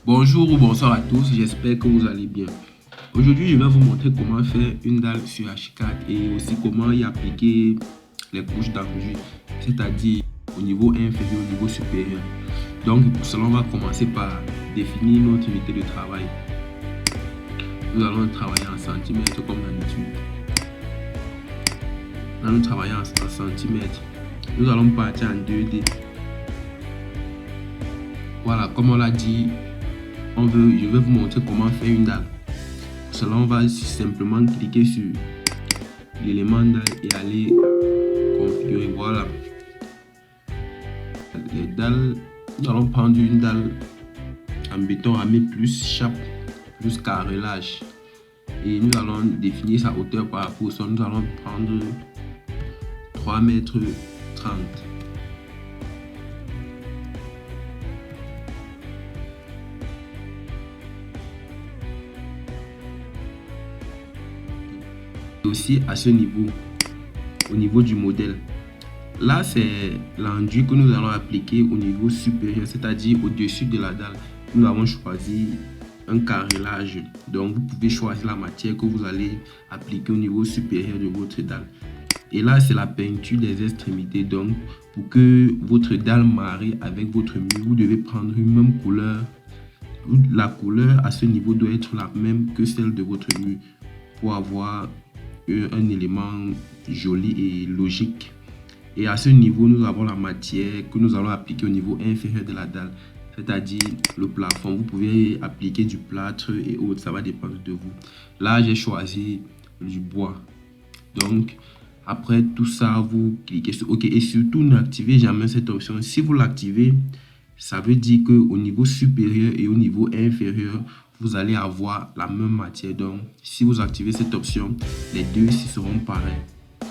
Bonjour ou bonsoir à tous, j'espère que vous allez bien. Aujourd'hui, je vais vous montrer comment faire une dalle sur H4 et aussi comment y appliquer les couches d'enduit, c'est-à-dire au niveau inférieur, au niveau supérieur. Donc, pour cela, on va commencer par définir notre unité de travail. Nous allons travailler en centimètres comme d'habitude. Nous allons travailler en centimètres. Nous allons partir en 2D. Voilà, comme on l'a dit, je vais vous montrer comment faire une dalle. Pour cela, on va simplement cliquer sur l'élément dalle et aller configurer. Voilà. Les dalles, nous allons prendre une dalle en béton armé plus chape plus carrelage. Et nous allons définir sa hauteur par rapport au sol. Nous allons prendre 3,30 m. Aussi à ce niveau, au niveau du modèle, là c'est l'enduit que nous allons appliquer au niveau supérieur, c'est-à-dire au-dessus de la dalle. Nous avons choisi un carrelage, donc vous pouvez choisir la matière que vous allez appliquer au niveau supérieur de votre dalle. Et là c'est la peinture des extrémités, donc pour que votre dalle marie avec votre mur, vous devez prendre une même couleur. La couleur à ce niveau doit être la même que celle de votre mur pour avoir un élément joli et logique. Et à ce niveau, nous avons la matière que nous allons appliquer au niveau inférieur de la dalle, c'est-à-dire le plafond. Vous pouvez appliquer du plâtre et autres, ça va dépendre de vous. Là, j'ai choisi du bois. Donc, après tout ça, vous cliquez sur OK. Et surtout, n'activez jamais cette option. Si vous l'activez, ça veut dire qu'au niveau supérieur et au niveau inférieur, vous allez avoir la même matière. Donc, si vous activez cette option, les deux seront pareils.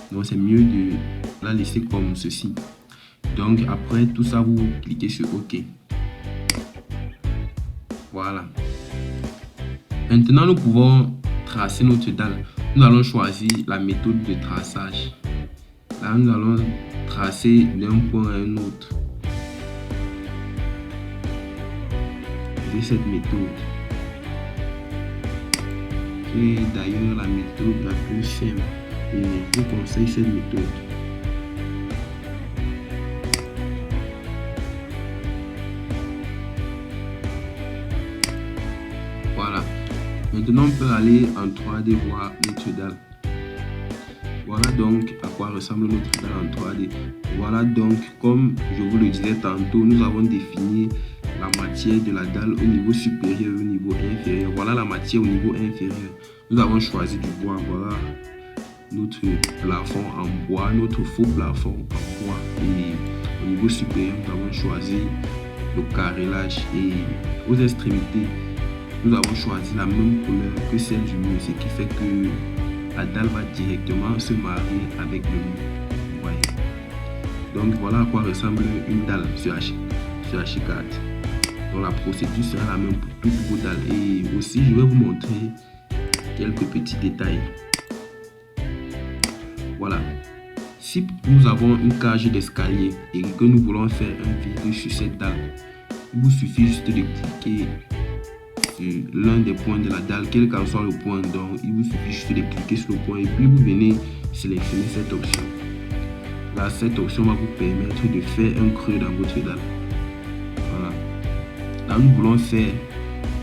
Donc, c'est mieux de la laisser comme ceci. Donc, après tout ça, vous cliquez sur OK. Voilà. Maintenant, nous pouvons tracer notre dalle. Nous allons choisir la méthode de traçage. Là, nous allons tracer d'un point à un autre. De cette méthode. C'est d'ailleurs la méthode la plus simple et je vous conseille cette méthode. Voilà. Maintenant, on peut aller en 3D voir notre dalle. Voilà donc à quoi ressemble notre dalle en 3D. Voilà donc, comme je vous le disais tantôt, nous avons défini la matière de la dalle au niveau supérieur et au niveau inférieur. Voilà la matière au niveau inférieur. Nous avons choisi du bois. Voilà notre plafond en bois, notre faux plafond en bois. Et au niveau supérieur, nous avons choisi le carrelage. Et aux extrémités, nous avons choisi la même couleur que celle du mur, ce qui fait que la dalle va directement se marier avec le mur. Vous voyez. Donc voilà à quoi ressemble une dalle sur H4. Donc la procédure sera la même pour toutes vos dalles. Et aussi, je vais vous montrer quelques petits détails. Voilà. Si nous avons une cage d'escalier et que nous voulons faire un vide sur cette dalle, il vous suffit juste de cliquer sur l'un des points de la dalle, quel qu'en soit le point. Donc, il vous suffit juste de cliquer sur le point et puis vous venez sélectionner cette option. Là, cette option va vous permettre de faire un creux dans votre dalle. Voilà. Là, nous voulons faire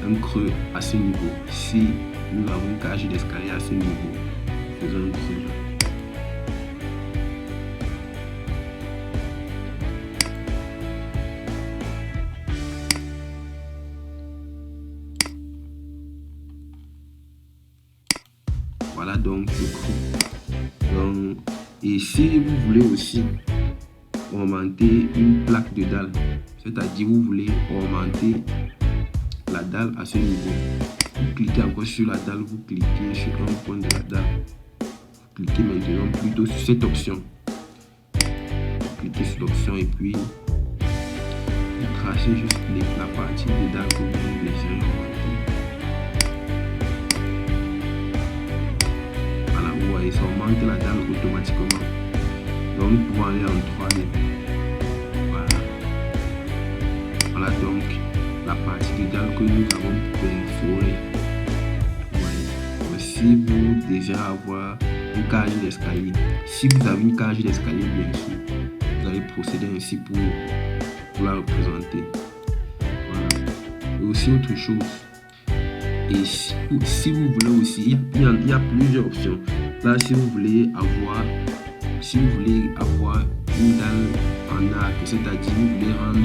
un creux à ce niveau. Si nous avons une cage d'escalier à ce niveau, faisons un creux là. Voilà donc le creux. Et si vous voulez aussi augmenter une plaque de dalle, c'est-à-dire vous voulez augmenter la dalle à ce niveau, vous cliquez encore sur la dalle, vous cliquez sur un point de la dalle, vous cliquez maintenant plutôt sur cette option, vous cliquez sur l'option et puis vous tracez juste la partie de dalle que vous désirez augmenter. Voilà, vous voyez, ça augmente la dalle automatiquement. Donc nous pouvons aller en 3D. Voilà donc la partie de dalle que nous avons perforée. Ouais. Si vous désirez avoir une cage d'escalier, si vous avez une cage d'escalier, bien sûr, vous allez procéder ainsi pour la représenter. Voilà. Et aussi autre chose. Et si vous voulez aussi, il y a plusieurs options. Là, si vous voulez avoir une dalle en arc, c'est-à-dire vous voulez rendre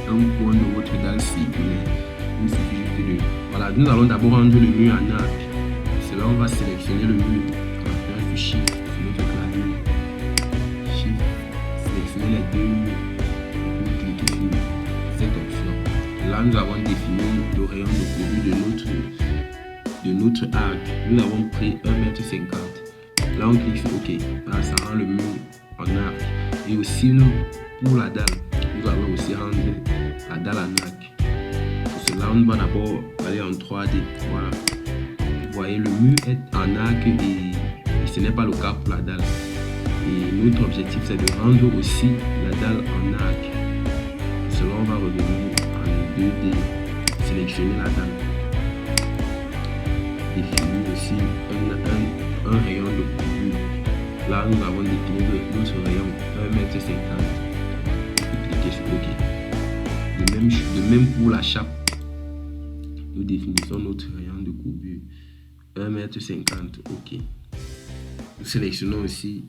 un coin de votre dalle circulaire, il suffit juste de... Voilà, nous allons d'abord rendre le mur en arc. Cela, on va sélectionner le mur. On va faire du shift sur notre clavier. Shift, sélectionner les deux murs. Vous cliquez sur cette option. Là, nous avons défini le rayon de courbure de notre arc. Nous avons pris 1,50 m. Là, on clique sur OK. Là, ça rend le mur en arc. Et aussi, pour la dalle, nous allons aussi rendre la dalle en arc. Pour cela, on va d'abord aller en 3D. Voilà. Vous voyez, le mur est en arc et ce n'est pas le cas pour la dalle. Et notre objectif, c'est de rendre aussi la dalle en arc. Pour cela, on va revenir en 2D, sélectionner la dalle. Définir aussi un rayon de courbure. Là, nous avons défini notre rayon 1,50 m. Cliquez sur OK. De même pour la chape, nous définissons notre rayon de courbure 1,50 m. OK. Nous sélectionnons aussi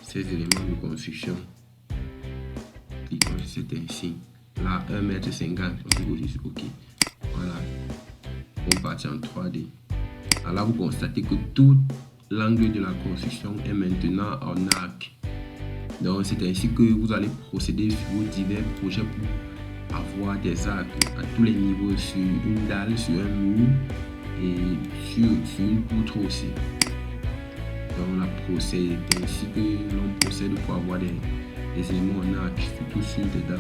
ces éléments de construction. Cliquons sur cet insigne. Là, 1,50 m. On clique sur OK. Voilà. On partit en 3D. Alors là, vous constatez que tout l'angle de la construction est maintenant en arc. Donc, c'est ainsi que vous allez procéder sur vos divers projets pour avoir des arcs à tous les niveaux, sur une dalle, sur un mur et sur une poutre aussi. Donc, c'est ainsi que l'on procède pour avoir des éléments en arc, surtout sur des dalles.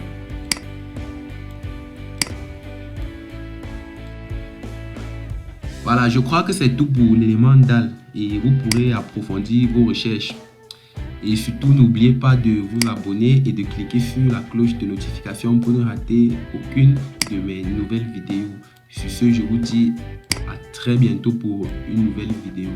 Voilà, je crois que c'est tout pour l'élément dalle et vous pourrez approfondir vos recherches. Et surtout, n'oubliez pas de vous abonner et de cliquer sur la cloche de notification pour ne rater aucune de mes nouvelles vidéos. Sur ce, je vous dis à très bientôt pour une nouvelle vidéo.